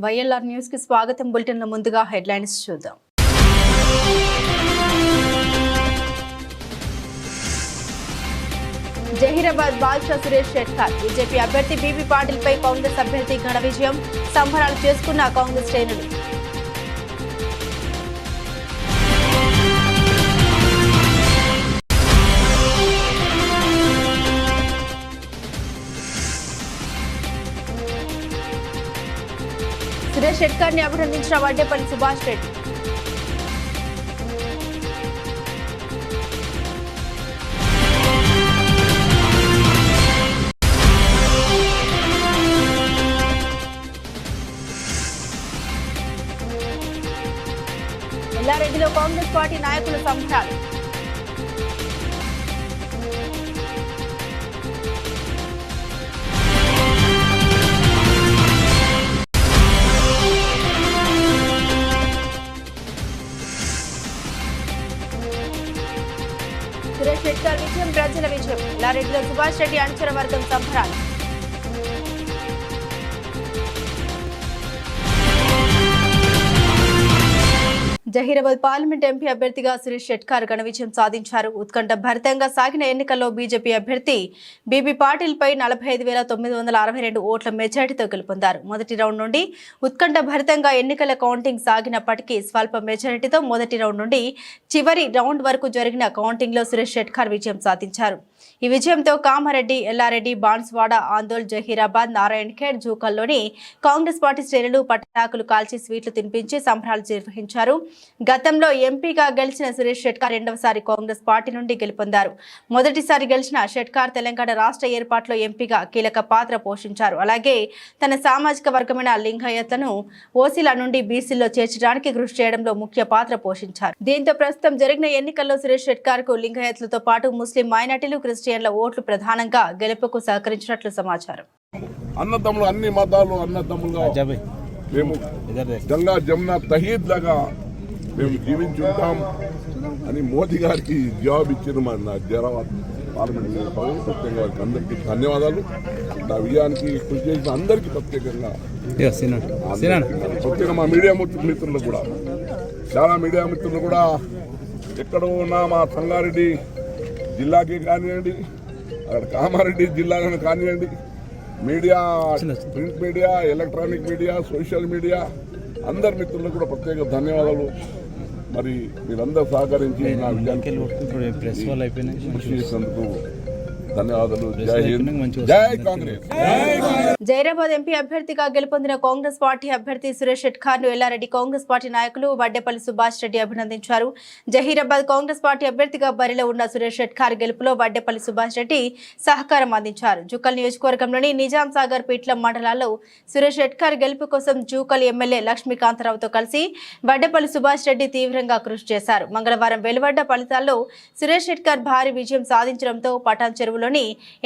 YLR news కి స్వాగతం. Bulletin లో ముందుగా హెడ్లైన్స్ చూద్దాం. జహీరాబాద్ బాద్షా సురేష్ షెట్కర్ బీజేపీ అభ్యర్థి బీబీ పాటిల్ పై కాంగ్రెస్ అభ్యర్థి ఘన విజయం, సంబరాలు చేసుకున్న కాంగ్రెస్ శ్రేణులు. సురేష్ షెట్కర్ ని అభినందించిన వడ్డేపల్లి సుభాష్ రెడ్డి. ఎల్లారెడ్డిలో కాంగ్రెస్ పార్టీ నాయకుల సంబరాలు. సురేష్ షెట్కర్ విజయం ప్రజల విజయం. ఎల్లారెడ్డిలో సుభాష్ రెడ్డి అనుచర వర్గం సంబరాలు. జహీరాబాద్ పార్లమెంట్ ఎంపీ అభ్యర్థిగా సురేష్ షెట్కర్ ఘన విజయం సాధించారు. ఉత్కంఠ భరితంగా సాగిన ఎన్నికల్లో బీజేపీ అభ్యర్థి బీబీ పాటిల్ పై 45,962 ఓట్ల మెజారిటీతో గెలుపొందారు. మొదటి రౌండ్ నుండి ఉత్కంఠ భరితంగా ఎన్నికల కౌంటింగ్ సాగినప్పటికీ స్వల్ప మెజారిటీతో మొదటి రౌండ్ నుండి చివరి రౌండ్ వరకు జరిగిన కౌంటింగ్ లో సురేష్ షెట్కర్ విజయం సాధించారు. ఈ విజయంతో కామారెడ్డి, ఎల్లారెడ్డి, బాన్స్వాడ, ఆందోళ్, జహీరాబాద్, నారాయణఖేడ్, జూకల్లోని కాంగ్రెస్ పార్టీ శ్రేణులు పటాకులు కాల్చి స్వీట్లు తినిపించి సంబరాలు నిర్వహించారు. గతంలో ఎంపీగా గెలిచిన సురేష్ షెట్కర్ రెండవసారి కాంగ్రెస్ పార్టీ నుండి గెలుపొందారు. మొదటిసారి గెలిచిన షెట్కర్ తెలంగాణ రాష్ట్ర ఏర్పాటులో ఎంపీగా కీలక పాత్ర పోషించారు. అలాగే తన సామాజిక వర్గమైన లింగాయత్లను ఓసీల నుండి బీసీల్లో చేర్చడానికి కృషి చేయడంలో ముఖ్య పాత్ర పోషించారు. దీంతో ప్రస్తుతం జరిగిన ఎన్నికల్లో సురేష్ షెట్కర్ కు లింగాయత్లతో పాటు ముస్లిం మైనార్టీలు, క్రిస్టియన్ల ఓట్లు ప్రధానంగా గెలుపుకు సహకరించినట్లు సమాచారం. అన్నదమ్ములు, అన్ని మతాలు అన్నదమ్ములుగా మేము గంగా జమున తహీద్ లాగా మేము జీవించుంటాం అని మోదీ గారికి జవాబు ఇచ్చిన మన జహీరాబాద్ పార్లమెంట్ ప్రత్యేకంగా వారికి అందరికీ ధన్యవాదాలు. నా విజయానికి కృషి చేసిన అందరికీ ప్రత్యేకంగా మా మీడియా మిత్రులు కూడా, చాలా మీడియా మిత్రులు కూడా ఎక్కడో ఉన్న మా సంగారెడ్డి జిల్లాకి కానివ్వండి, అక్కడ కామారెడ్డి జిల్లాలను కానివ్వండి, media, print media, electronic media, social media అందరి మిత్రులకు కూడా ప్రత్యేక ధన్యవాదాలు. మరి మీరందరూ సహకరించి నా విజయానికి కృషి చేసినందుకు ధన్యవాదాలు. జై హింద్, జై కాంగ్రెస్. జైరాబాద్ ఎంపీ అభ్యర్థిగా గెలుపొందిన కాంగ్రెస్ పార్టీ అభ్యర్థి సురేష్ షెట్కర్ ను ఎల్లారెడ్డి కాంగ్రెస్ పార్టీ నాయకులు వడ్డేపల్లి సుభాష్ రెడ్డి అభినందించారు. జహీరాబాద్ కాంగ్రెస్ పార్టీ అభ్యర్థిగా బరిలో ఉన్న సురేష్ షెట్కర్ గెలుపులో వడ్డేపల్లి సుభాష్ రెడ్డి సహకారం అందించారు. జూకల్ నియోజకవర్గంలోని నిజాం సాగర్, పీట్లం మండలాల్లో సురేష్ షెట్కర్ గెలుపు కోసం జూకల్ ఎమ్మెల్యే లక్ష్మీకాంతరావుతో కలిసి వడ్డేపల్లి సుభాష్ రెడ్డి తీవ్రంగా కృషి చేశారు. మంగళవారం వెలువడ్డ ఫలితాల్లో సురేష్ షెట్కర్ భారీ విజయం సాధించడంతో పటాన్ చెరువులోని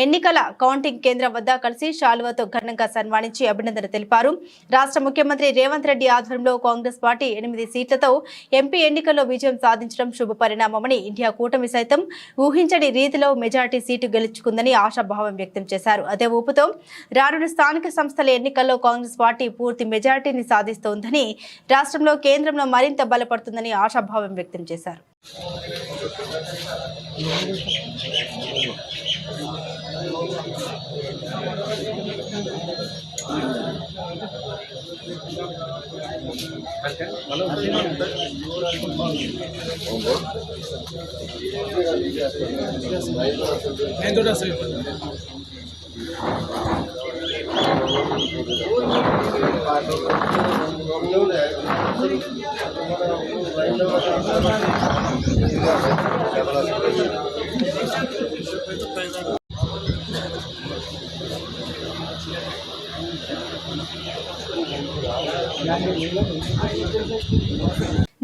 ఎన్నికల కౌంటింగ్ కేంద్రం వద్ద కలిసి శాలువాతో ఘనంగా సన్మానించి అభినందన తెలిపారు. రాష్ట్ర ముఖ్యమంత్రి రేవంత్ రెడ్డి ఆధ్వర్యంలో కాంగ్రెస్ పార్టీ 8 సీట్లతో ఎంపీ ఎన్నికల్లో విజయం సాధించడం శుభ పరిణామమని, ఇండియా కూటమి సైతం ఊహించని రీతిలో మెజార్టీ సీటు గెలుచుకుందని ఆశాభావం వ్యక్తం చేశారు. అదే ఊపుతో రానున్న స్థానిక సంస్థల ఎన్నికల్లో కాంగ్రెస్ పార్టీ పూర్తి మెజార్టీని సాధిస్తోందని, రాష్ట్రంలో కేంద్రంలో మరింత బలపడుతుందని ఆశాభావం వ్యక్తం చేశారు.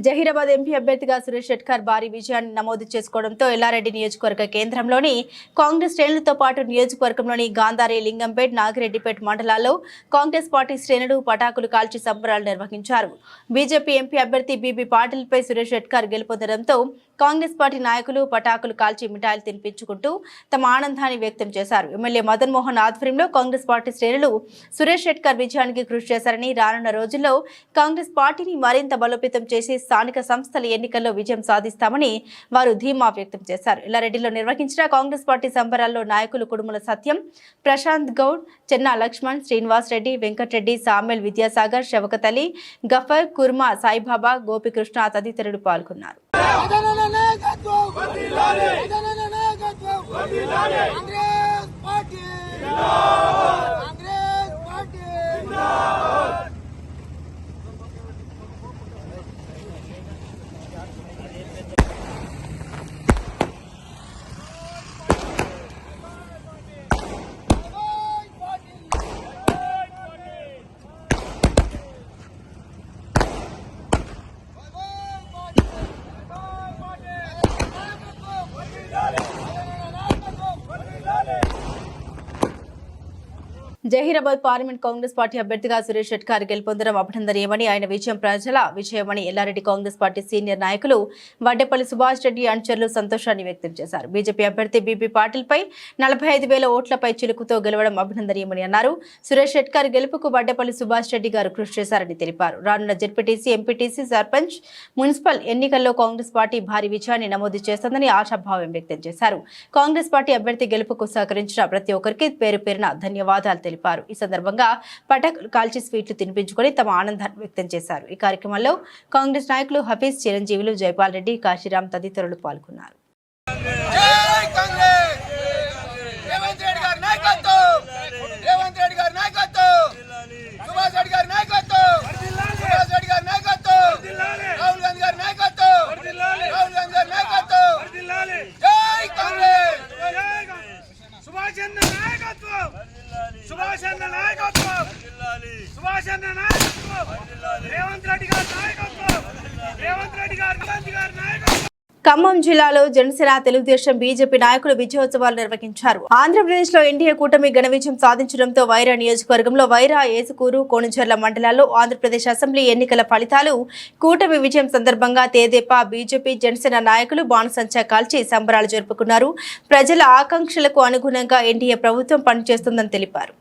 జహీరాబాద్ ఎంపీ అభ్యర్థిగా సురేష్ షెట్కర్ భారీ విజయాన్ని నమోదు చేసుకోవడంతో ఎల్లారెడ్డి నియోజకవర్గ కేంద్రంలోని కాంగ్రెస్ శ్రేణులతో పాటు నియోజకవర్గంలోని గాంధారి, లింగంపేట్, నాగిరెడ్డిపేట్ మండలాల్లో కాంగ్రెస్ పార్టీ శ్రేణులు పటాకులు కాల్చి సంబరాలు నిర్వహించారు. బీజేపీ ఎంపీ అభ్యర్థి బీబీ పాటిల్పై సురేష్ షెట్కర్ గెలుపొందడంతో కాంగ్రెస్ పార్టీ నాయకులు పటాకులు కాల్చి మిఠాయిలు తినిపించుకుంటూ తమ ఆనందాన్ని వ్యక్తం చేశారు. ఎమ్మెల్యే మదన్ మోహన్ ఆధ్వర్యంలో కాంగ్రెస్ పార్టీ శ్రేణులు సురేష్ షెట్కర్ విజయానికి కృషి చేశారని, రానున్న రోజుల్లో కాంగ్రెస్ పార్టీని మరింత బలోపేతం చేసి స్థానిక సంస్థల ఎన్నికల్లో విజయం సాధిస్తామని వారు ధీమా వ్యక్తం చేశారు. ఎల్లారెడ్డిలో నిర్వహించిన కాంగ్రెస్ పార్టీ సంబరాల్లో నాయకులు కుడుముల సత్యం, ప్రశాంత్ గౌడ్, చెన్నా లక్ష్మణ్, శ్రీనివాస్ రెడ్డి, వెంకటరెడ్డి, సామెల్, విద్యాసాగర్, షవకత్ అలీ, గఫర్, కుర్మా, సాయిబాబా, గోపికృష్ణ తదితరులు పాల్గొన్నారు. జహీరాబాద్ పార్లమెంట్ కాంగ్రెస్ పార్టీ అభ్యర్థిగా సురేష్ షెట్కర్ గెలుపొందడం అభినందనీయమని, ఆయన విజయం ప్రజల విజయమని ఎల్లారెడ్డి కాంగ్రెస్ పార్టీ సీనియర్ నాయకులు వడ్డేపల్లి సుభాష్ రెడ్డి అనుచరులు సంతోషాన్ని వ్యక్తం చేశారు. బీజేపీ అభ్యర్థి బీబీ పాటిల్పై 45,000 ఓట్లపై చిలుకుతో గెలవడం అభినందనీయమని అన్నారు. సురేష్ షెట్కర్ గెలుపుకు వడ్డేపల్లి సుభాష్ రెడ్డి గారు కృషి చేశారని తెలిపారు. రానున్న జెడ్పీటీసీ, ఎంపీటీసీ, సర్పంచ్, మున్సిపల్ ఎన్నికల్లో కాంగ్రెస్ పార్టీ భారీ విజయాన్ని నమోదు చేస్తుందని ఆశాభావం వ్యక్తం చేశారు. కాంగ్రెస్ పార్టీ అభ్యర్థి గెలుపుకు సహకరించిన ప్రతి ఒక్కరికి పేరు పేరున ధన్యవాదాలు తెలిపారు. ఈ సందర్భంగా పటాకులు కాల్చి స్వీట్లు తినిపించుకొని తమ ఆనందాన్ని వ్యక్తం చేశారు. ఈ కార్యక్రమంలో కాంగ్రెస్ నాయకులు హఫీజ్, చిరంజీవులు, జైపాల్ రెడ్డి, కాశీరాం తదితరులు పాల్గొన్నారు. ఖమ్మం జిల్లాలో జనసేన, తెలుగుదేశం, బీజేపీ నాయకులు విజయోత్సవాలు నిర్వహించారు. ఆంధ్రప్రదేశ్ లో ఎన్డీఏ కూటమి ఘన విజయం సాధించడంతో వైరా నియోజకవర్గంలో వైరా, ఏసుకూరు, కోణిజర్ల మండలాల్లో ఆంధ్రప్రదేశ్ అసెంబ్లీ ఎన్నికల ఫలితాలు కూటమి విజయం సందర్భంగా తెదేపా, బీజేపీ, జనసేన నాయకులు బాణసంచా కాల్చి సంబరాలు జరుపుకున్నారు. ప్రజల ఆకాంక్షలకు అనుగుణంగా ఎన్డీఏ ప్రభుత్వం పనిచేస్తుందని తెలిపారు.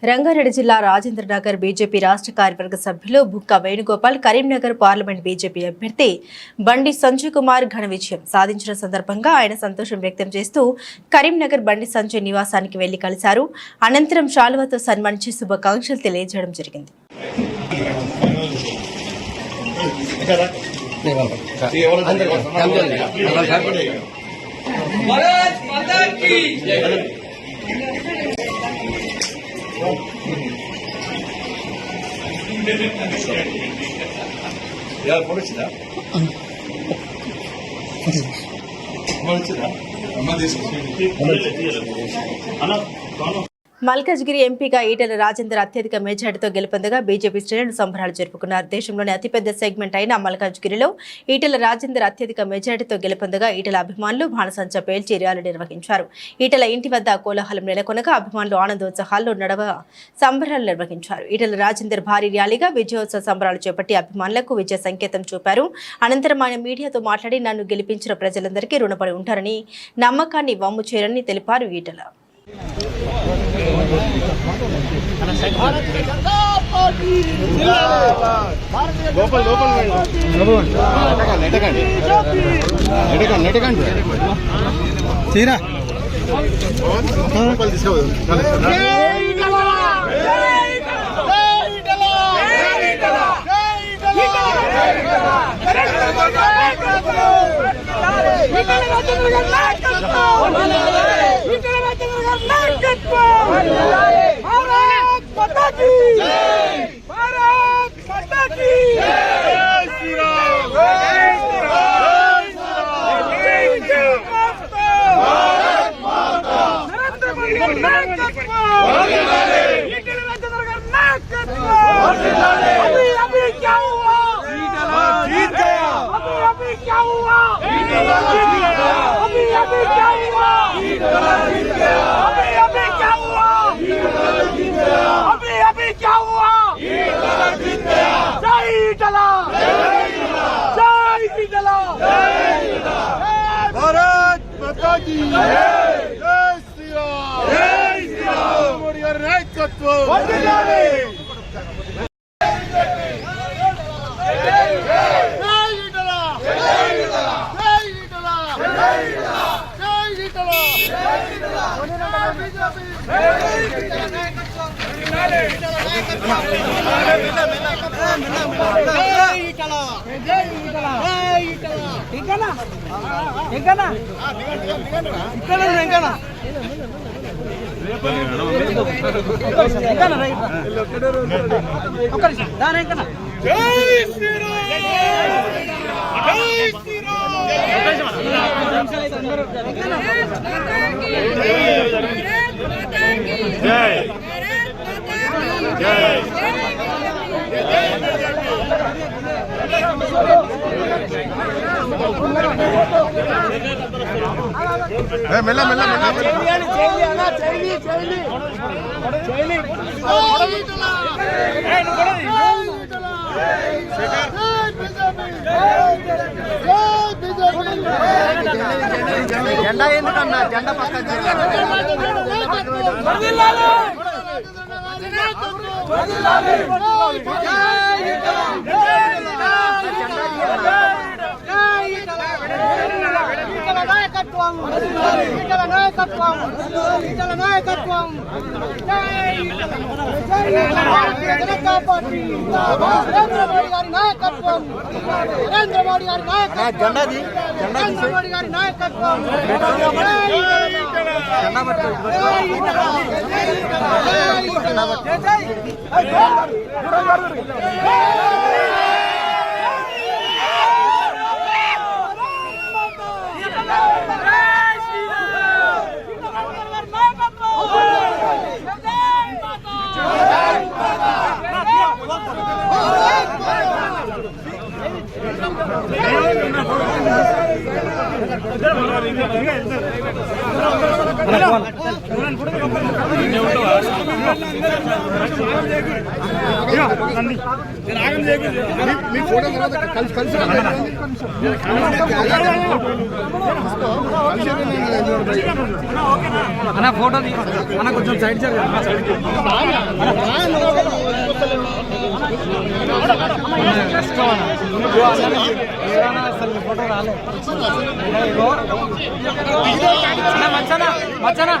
రంగారెడ్డి జిల్లా రాజేంద్ర నగర్ బీజేపీ రాష్ట్ర కార్యవర్గ సభ్యులు బుక్క వేణుగోపాల్ కరీంనగర్ పార్లమెంట్ బీజేపీ అభ్యర్థి బండి సంజయ్ కుమార్ ఘన విజయం సాధించిన సందర్భంగా ఆయన సంతోషం వ్యక్తం చేస్తూ కరీంనగర్ బండి సంజయ్ నివాసానికి వెళ్లి కలిశారు. అనంతరం శాలువాతో సన్మానించి శుభాకాంక్షలు తెలియజేయడం జరిగింది. మల్కాజ్గిరి ఎంపీగా ఈటెల రాజేందర్ అత్యధిక మెజార్టీతో గెలుపొందగా బీజేపీ శ్రేణులు సంబరాలు జరుపుకున్నారు. దేశంలోని అతిపెద్ద సెగ్మెంట్ అయిన మల్కాజ్గిరిలో ఈటెల రాజేందర్ అత్యధిక మెజార్టీతో గెలుపొందగా ఈటెల అభిమానులు బాణసంచా పేల్చి ర్యాలీ నిర్వహించారు. ఈటెల ఇంటి వద్ద కోలాహలం నెలకొనగా అభిమానులు ఆనందోత్సాహాల్లో నడవ సంబరాలు నిర్వహించారు. ఈటెల రాజేందర్ భారీ ర్యాలీగా విజయోత్సవ సంబరాలు చేపట్టి అభిమానులకు విజయ సంకేతం చూపారు. అనంతరం ఆయన మీడియాతో మాట్లాడి నన్ను గెలిపించిన ప్రజలందరికీ రుణపడి ఉంటారని, నమ్మకాన్ని వమ్ము చేయరని తెలిపారు. ఈటెల జెండా ఎందుకన్నా జెండా పక్కన జెండాది అన్న ఫోటో అన్న కొంచెం సైడ్ అసలు ఫోటో రాలేదు మచ్చనా మచ్చనా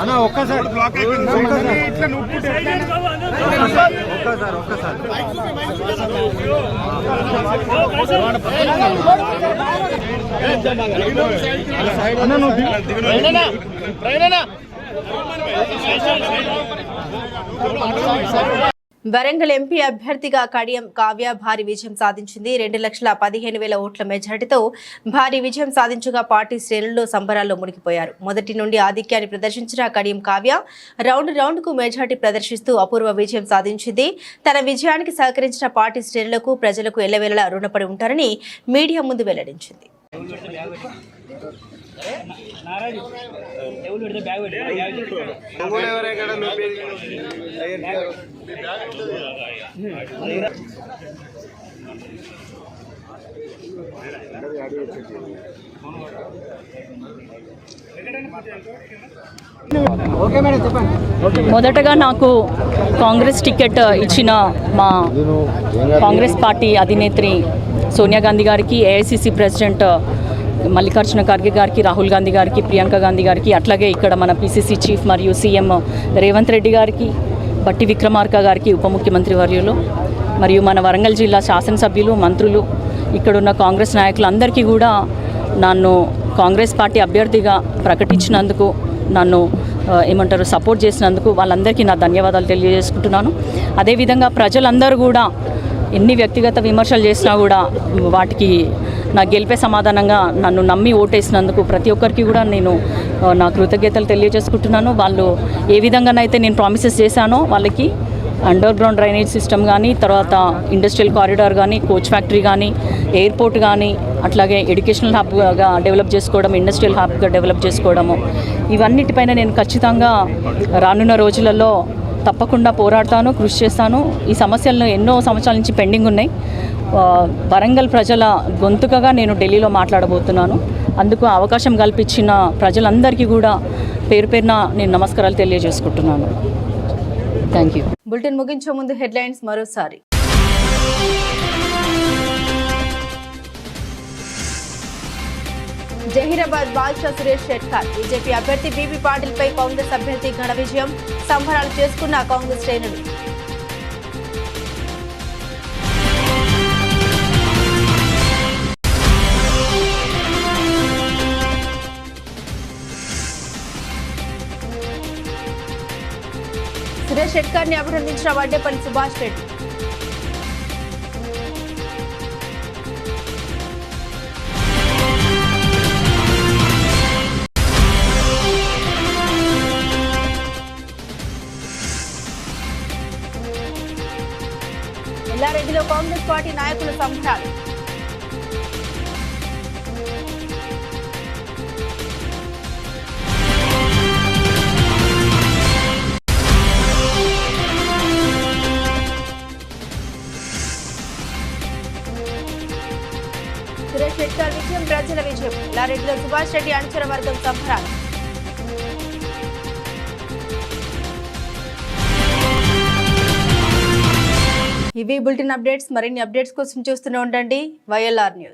అన్న ఒక్కసారి బ్లాక్ ఇట్లా వరంగల్ ఎంపీ అభ్యర్థిగా కడియం కావ్య భారీ విజయం సాధించింది. 2,15,000 ఓట్ల మెజారిటీతో భారీ విజయం సాధించగా పార్టీ శ్రేణుల్లో సంబరాల్లో మునిగిపోయారు. మొదటి నుండి ఆధిక్యాన్ని ప్రదర్శించిన కడియం కావ్య రౌండ్కు మెజారిటీ ప్రదర్శిస్తూ అపూర్వ విజయం సాధించింది. తన విజయానికి సహకరించిన పార్టీ శ్రేణులకు ప్రజలకు ఎల్లవేళలా రుణపడి ఉంటారని మీడియా ముందు వెల్లడించింది. మొదటగా నాకు కాంగ్రెస్ టికెట్ ఇచ్చిన మా కాంగ్రెస్ పార్టీ అధినేత్రి సోనియా గాంధీ గారికి, ఏఐసిసి ప్రెసిడెంట్ మల్లికార్జున ఖర్గే గారికి, రాహుల్ గాంధీ గారికి, ప్రియాంక గాంధీ గారికి, అట్లాగే ఇక్కడ మన పిసిసి చీఫ్ మరియు సీఎం రేవంత్ రెడ్డి గారికి, బట్టి విక్రమార్క గారికి, ఉప ముఖ్యమంత్రి వర్యులు, మరియు మన వరంగల్ జిల్లా శాసనసభ్యులు, మంత్రులు, ఇక్కడున్న కాంగ్రెస్ నాయకులందరికీ కూడా నన్ను కాంగ్రెస్ పార్టీ అభ్యర్థిగా ప్రకటించినందుకు, నన్ను సపోర్ట్ చేసినందుకు వాళ్ళందరికీ నా ధన్యవాదాలు తెలియజేసుకుంటున్నాను. అదేవిధంగా ప్రజలందరూ కూడా ఎన్ని వ్యక్తిగత విమర్శలు చేసినా కూడా వాటికి నా గెలిపే సమాధానంగా నన్ను నమ్మి ఓటేసినందుకు ప్రతి ఒక్కరికి కూడా నేను నా కృతజ్ఞతలు తెలియజేసుకుంటున్నాను. వాళ్ళు ఏ విధంగానైతే నేను ప్రామిసెస్ చేశానో వాళ్ళకి అండర్ గ్రౌండ్ డ్రైనేజ్ సిస్టమ్ కానీ, తర్వాత ఇండస్ట్రియల్ కారిడార్ కానీ, కోచ్ ఫ్యాక్టరీ కానీ, ఎయిర్పోర్ట్ కానీ, అట్లాగే ఎడ్యుకేషనల్ హబ్గా డెవలప్ చేసుకోవడం, ఇండస్ట్రియల్ హబ్గా డెవలప్ చేసుకోవడము, ఇవన్నిటిపైన నేను ఖచ్చితంగా రానున్న రోజులలో తప్పకుండా పోరాడతాను, కృషి చేస్తాను. ఈ సమస్యలను ఎన్నో సంవత్సరాల నుంచి పెండింగ్ ఉన్నాయి. వరంగల్ ప్రజల గొంతుకగా నేను ఢిల్లీలో మాట్లాడబోతున్నాను. అందుకు అవకాశం కల్పించిన ప్రజలందరికీ కూడా పేరు పేరున నేను నమస్కారాలు తెలియజేసుకుంటున్నాను. Thank you. బులెటిన్ ముగించే ముందు హెడ్లైన్స్ మరోసారి. జహీరాబాద్ బాద్షా సురేష్ షెట్కార్ బీజేపీ అభ్యర్థి బీబీ పాటిల్ పై కాంగ్రెస్ అభ్యర్థి ఘన విజయం, సంబరాలు చేసుకున్న కాంగ్రెస్ శ్రేణులు. సురేష్ షెట్కార్ ని అభినందించిన వడ్డేపల్లి సుభాష్ రెడ్డి. ఎల్లారెడ్డిలో కాంగ్రెస్ పార్టీ నాయకుల సంబరాలు. సురేష్ షెట్కార్ విజయం ప్రజల విజయం. ఎల్లారెడ్డిలో సుభాష్ రెడ్డి అనుచర వర్గం సంబరాలు. ఇవి బులెటిన్ అప్డేట్స్. మరిన్ని అప్డేట్స్ కోసం చూస్తూనే ఉండండి YLR న్యూస్.